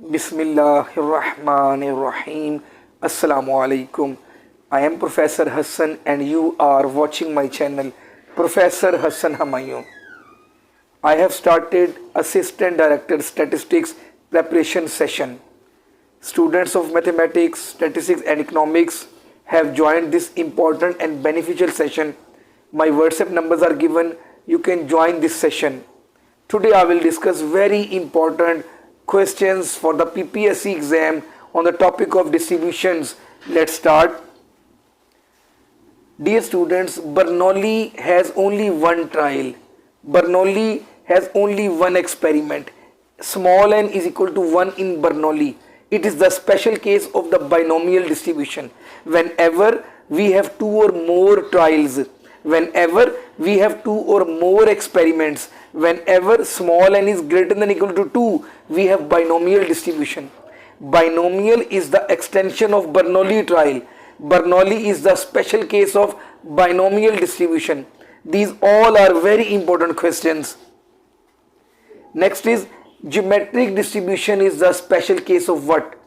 Bismillahirrahmanirrahim. Assalamu alaikum. I am Professor Hassan and you are watching my channel Professor Hassan Humayun. I have started Assistant Director Statistics preparation session. Students of Mathematics, Statistics and Economics have joined this important and beneficial session. My WhatsApp numbers are given. You can join this session. Today I will discuss very important questions for the PPSC exam on the topic of distributions. Let's start. Dear students, Bernoulli has only one trial. Bernoulli has only one experiment. Small n is equal to 1 in Bernoulli. It is the special case of the binomial distribution. Whenever we have two or more trials, whenever we have two or more experiments, whenever small n is greater than or equal to 2, we have binomial distribution. Binomial is the extension of Bernoulli trial. Bernoulli is the special case of binomial distribution. These all are very important questions. Next is geometric distribution is the special case of what?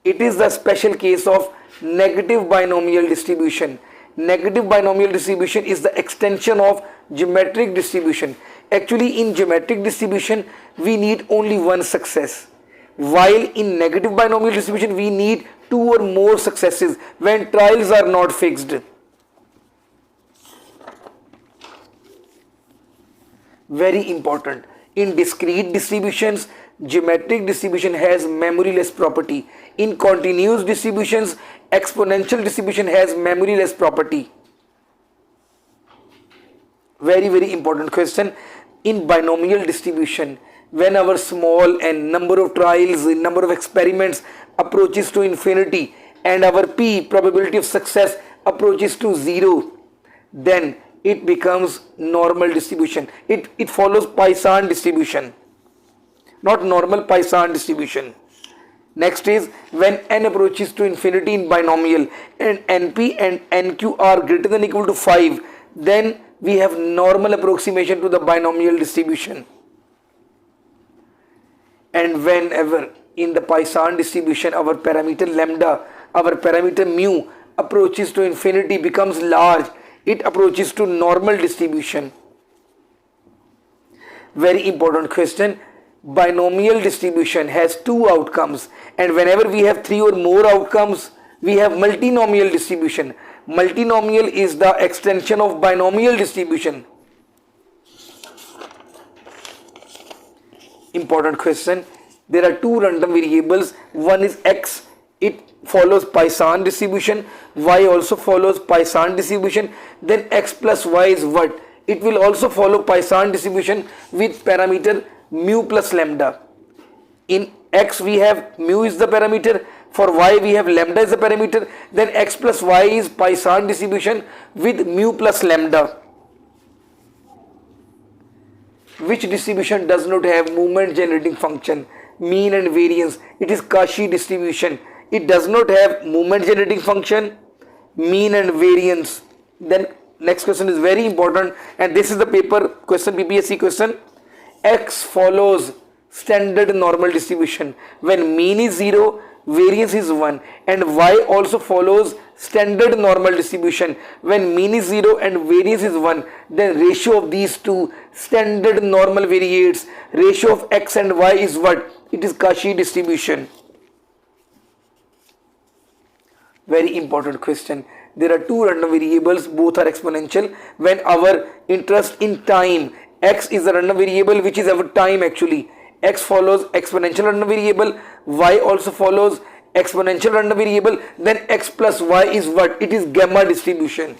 It is the special case of negative binomial distribution. Negative binomial distribution is the extension of geometric distribution. Actually, in geometric distribution, we need only one success. While in negative binomial distribution, we need two or more successes when trials are not fixed. Very important. In discrete distributions, geometric distribution has memoryless property. In continuous distributions, exponential distribution has memoryless property. Very important question. In binomial distribution, when our small n number of trials, number of experiments approaches to infinity and our p probability of success approaches to 0, then it becomes normal distribution. It follows Poisson distribution, not normal Poisson distribution. Next is when n approaches to infinity in binomial and np and nq are greater than or equal to 5, then we have normal approximation to the binomial distribution. And whenever in the Poisson distribution our parameter lambda, our parameter mu approaches to infinity, becomes large, it approaches to normal distribution. Very important question. Binomial distribution has two outcomes, and whenever we have three or more outcomes, we have multinomial distribution. Multinomial is the extension of binomial distribution. Important question. There are two random variables. One is x, it follows Poisson distribution. Y also follows Poisson distribution. Then x plus y is what? It will also follow Poisson distribution with parameter mu plus lambda. In x we have mu is the parameter, for y we have lambda is the parameter, then x plus y is Poisson distribution with mu plus lambda. Which distribution does not have movement generating function, mean and variance? It is Cauchy distribution. It does not have movement generating function, mean and variance. Then next question is very important, and this is the paper question, PPSC question. X follows standard normal distribution when mean is 0, variance is 1, and y also follows standard normal distribution when mean is 0 and variance is 1. Then ratio of these two standard normal variates, ratio of x and y is what? It is Cauchy distribution. Very important question. There are two random variables, both are exponential. When our interest in time, x is the random variable which is our time actually. X follows exponential random variable, y also follows exponential random variable, then x plus y is what? It is gamma distribution.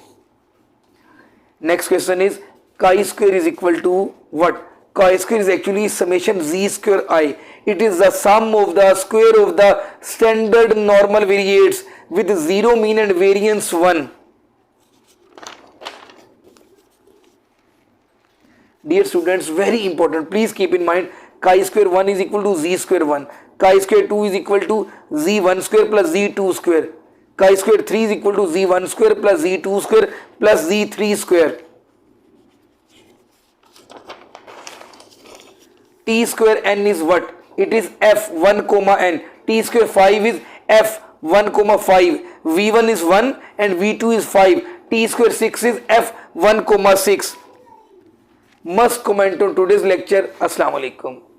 Next question is chi-square is equal to what? Chi-square is actually summation z square I. It is the sum of the square of the standard normal variates with 0 mean and variance 1. Dear students, very important, please keep in mind, chi-square 1 is equal to z square 1. Chi-square 2 is equal to z1 square plus z2 square. Chi-square 3 is equal to z1 square plus z2 square plus z3 square. T square n is what? it is f1 comma n. T square 5 is f1 comma 5. v1 is 1 and v2 is 5. T square 6 is f1 comma 6. Must comment on today's lecture. Assalamu alaikum.